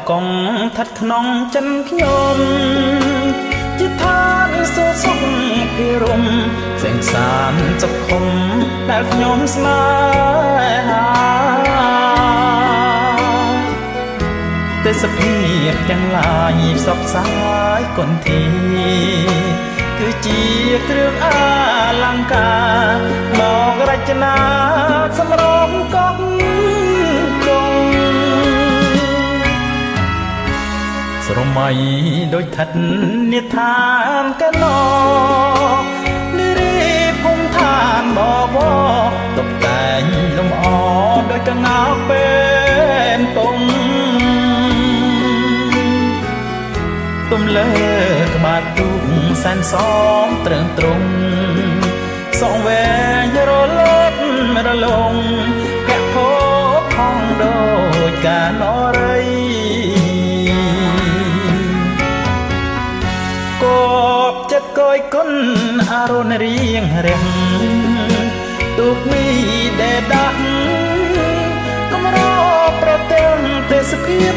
កងថាត់ក្នុងចិនខ្ញុំជាឋានសុខសុខភិរមផ្សេងសានសុខុមដែលខ្ញុំស្នេហាទេសភាពទាំងឡាយផ្សព្វផ្សាយគន្ធីគឺជាគ្រឿងអលង្ការមករចនាសម្រងកងគង់ស្រមៃដូចថិតនិឋានកណោនិរិភូមិឋានបបតុបតែងលំអដោយកងោពេលពុំទំលើក្បាលទូកសែនសំត្រឹមត្រង់សងវែងរលត់រលងកែផោផងដូចកានរីគប់ចិត្តកយគុណអរុណរៀងរាំងទូកមីដែលដាក់កំរប្រទាំងទេសភាព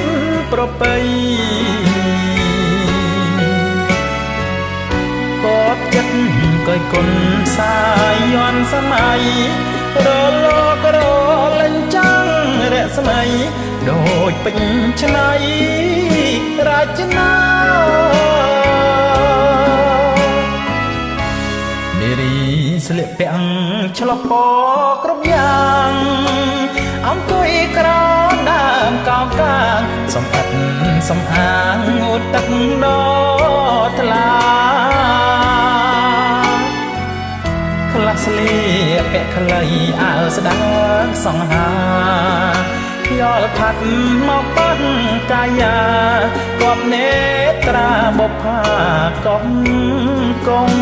ប្រពៃគប់ចិត្តកយគុណសាយយន់សម័យរលករលេងចាំងរស្មីដូចពេញឆ្នៃរាជនានារីស្លៀកពាក់ឆ្លុះពណ៌គ្រប់យ៉ាងអង្គុយក្រោមដើមកោងកាងសំអាតសំអាងងូតទឹកដ៏ថ្លាខ្លះស្លៀកពាក់ខ្លីអាវស្ដើងសង្ហាយល់ផាត់មកបាត់កាយាគប់នេត្រាបុប្ផាកងគង់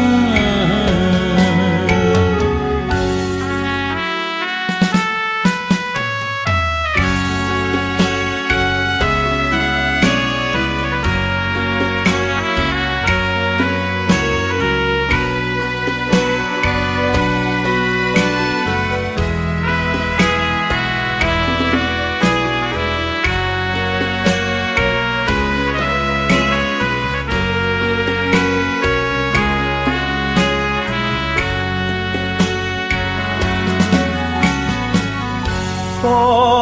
គ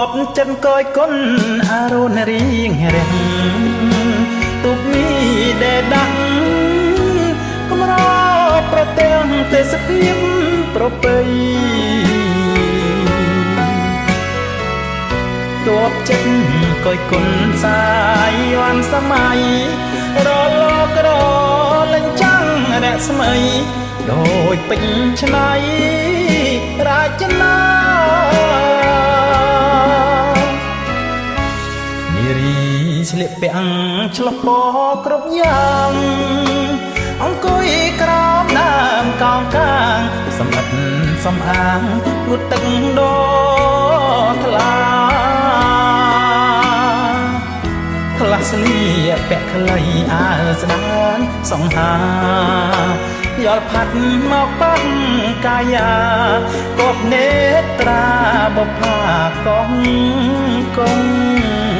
ប់ចិនកយគុណអរុណរៀងរាំងទូកមីដែលដាក់កំរប្រទាំងទេសភាពប្រពៃគប់ចិនកយគុណសាយយន់សម័យរលករលេងចាំងរស្មីដូចពេញឆ្នៃរាជនាស្លៀកពាក់ឆ្លុះពណ៌គ្រប់យ៉ាងអង្គុយក្រោមដើមកោងកាងសំអាតសំអាងងូតទឹកដ៏ថ្លាខ្លះស្លៀកពាក់ខ្លីអាវស្ដើងសង្ហាយល់ផាត់មកបាត់កាយាគប់នេត្រាបុប្ផាកងគង់